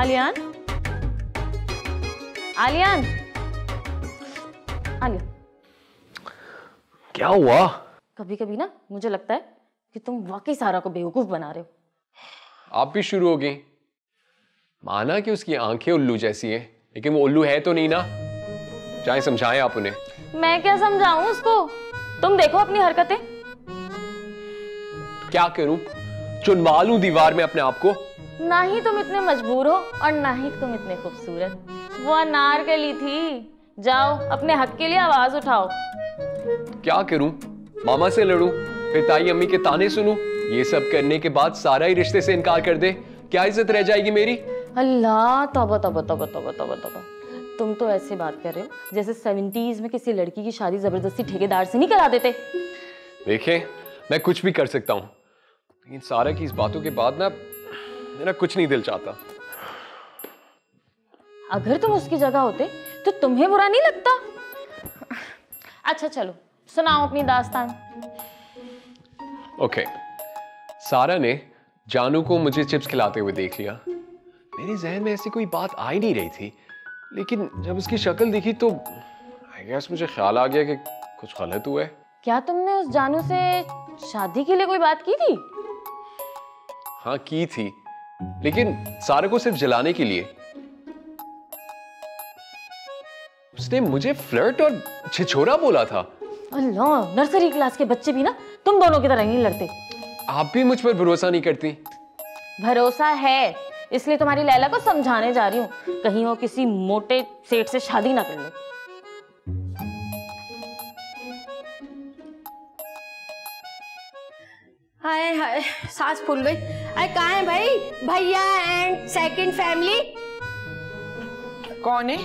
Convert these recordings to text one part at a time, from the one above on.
आलियान, आलियान, आलियान। क्या हुआ? कभी कभी ना मुझे लगता है कि तुम वाकई सारा को बेवकूफ बना रहे हो। आप भी शुरू हो गई। माना कि उसकी आंखें उल्लू जैसी हैं, लेकिन वो उल्लू है तो नहीं ना। चाहे समझाएं आप उन्हें। मैं क्या समझाऊं उसको? तुम देखो अपनी हरकतें। क्या करूं? चुनवा लूं दीवार में अपने आप को? ना ही तुम इतने मजबूर हो और ना ही तुम इतने खूबसूरत। वो अनारकली थी। जाओ अपने हक के लिए आवाज उठाओ। क्या करूं? मामा से लड़ूं, फिर ताई अम्मी के ताने सुनूं? ये सब करने के बाद सारा ही रिश्ते से इनकार कर दे, क्या इज्जत रह जाएगी मेरी? अल्लाह, तौबा तौबा तौबा तौबा तौबा तौबा। तुम तो ऐसे बात कर रहे हो जैसे 70s में किसी लड़की की शादी जबरदस्ती ठेकेदार से नहीं करा देते। देखें, मैं कुछ भी कर सकता हूं, लेकिन सारा की इस बातों के बाद ना मेरा कुछ नहीं दिल चाहता। अगर तुम उसकी जगह होते तो तुम्हें बुरा नहीं लगता? अच्छा चलो सुनाओ अपनी दास्तान। ओके, सारा ने जानू को मुझे चिप्स खिलाते हुए देख लिया। मेरे जहन में ऐसी कोई बात आ ही नहीं रही थी, लेकिन जब उसकी शक्ल दिखी तो आई गेस मुझे ख्याल आ गया कि कुछ गलत हुआ है। क्या तुमने उस जानू से शादी के लिए कोई बात की थी? हाँ की थी, लेकिन सारा को सिर्फ जलाने के लिए। उसने मुझे फ्लर्ट और छिछोरा बोला था। अल्लाह, नर्सरी क्लास के बच्चे भी ना तुम दोनों की तरह नहीं लड़ते। आप भी मुझ पर भरोसा नहीं करती? भरोसा है, इसलिए तुम्हारी लैला को समझाने जा रही हूँ, कहीं वो किसी मोटे सेठ से शादी ना कर ले। हाय हाय, सांस फूल गई। अरे कहाँ है भाई भैया एंड सेकंड फैमिली? कौन है?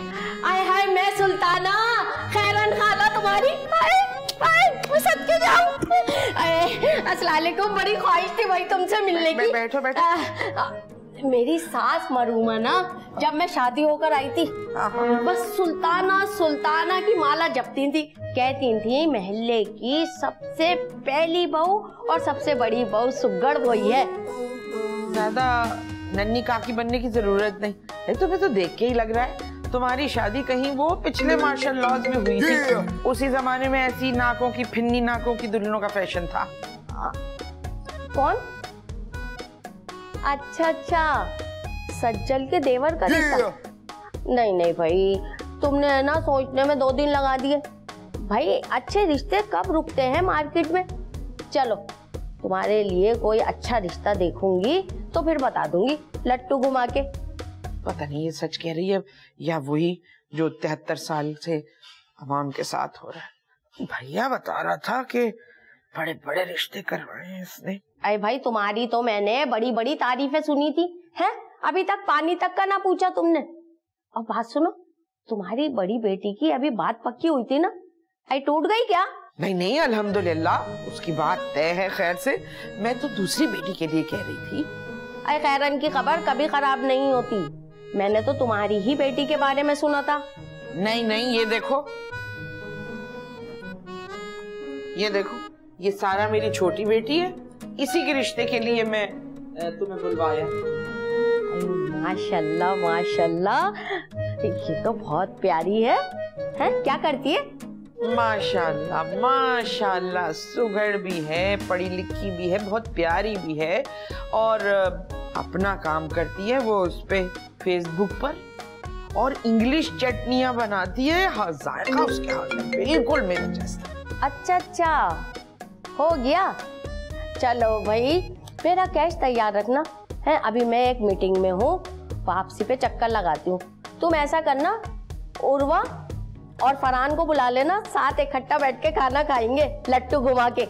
आय हाय, मैं सुल्ताना, खैरन खाला तुम्हारी। हाय हाय, मैं सदके जाऊं। अस्सलाम वालेकुम, बड़ी ख्वाहिश थी भाई तुमसे मिलने की। बैठो बैठो। मेरी सास मरूमा ना जब मैं शादी होकर आई थी, बस सुल्ताना सुल्ताना की माला जपती थी। कहती थी महल्ले की सबसे पहली बहू और सबसे बड़ी बहू सुगड़ वही है। ज्यादा नन्ही काकी बनने की जरूरत नहीं। तुम्हें तो देख के ही लग रहा है तुम्हारी शादी कहीं वो पिछले मार्शल लॉज में हुई थी। उसी जमाने में ऐसी नाकों की, फिन्नी नाकों की दुल्हनों का फैशन था। कौन? अच्छा अच्छा, सज्जल के देवर का रिश्ता। नहीं नहीं भाई, तुमने है ना सोचने में 2 दिन लगा दिए। भाई अच्छे रिश्ते कब रुकते हैं मार्केट में। चलो तुम्हारे लिए कोई अच्छा रिश्ता देखूंगी तो फिर बता दूंगी लट्टू घुमा के। पता नहीं ये सच कह रही है या वही जो 73 साल से अवाम के साथ हो रहा है। भैया बता रहा था कि बड़े बड़े रिश्ते करवाए हैं इसने। अरे भाई, तुम्हारी तो मैंने बड़ी बड़ी तारीफें सुनी थी, हैं? अभी तक पानी तक का ना पूछा तुमने। और बात सुनो, तुम्हारी बड़ी बेटी की अभी बात पक्की हुई थी ना, आई टूट गई क्या? नहीं नहीं, अल्हम्दुलिल्लाह उसकी बात तय है खैर से। मैं तो दूसरी बेटी के लिए कह रही थी। अरे खैरन की खबर कभी खराब नहीं होती। मैंने तो तुम्हारी ही बेटी के बारे में सुना था। नहीं नहीं, ये देखो, ये देखो, ये सारा मेरी छोटी बेटी है। इसी के रिश्ते के लिए मैं तुम्हें बुलवाया। माशाल्लाह माशाल्लाह, ये तो बहुत प्यारी है। हैं? क्या करती है? माशाल्लाह माशाल्लाह, सुघड़ भी है, पढ़ी लिखी भी है, बहुत प्यारी भी है और अपना काम करती है वो उस पे फेसबुक पर, और इंग्लिश चटनियां बनाती है। हाँ, जायका उसके हाथ में बिल्कुल मेरे जैसा। अच्छा अच्छा, हो गया। चलो भाई, मेरा कैश तैयार रखना है। अभी मैं एक मीटिंग में हूँ, वापसी पे चक्कर लगाती हूँ। तुम ऐसा करना, उर्वा और फरहान को बुला लेना, साथ इकट्ठा बैठ के खाना खाएंगे लट्टू घुमा के।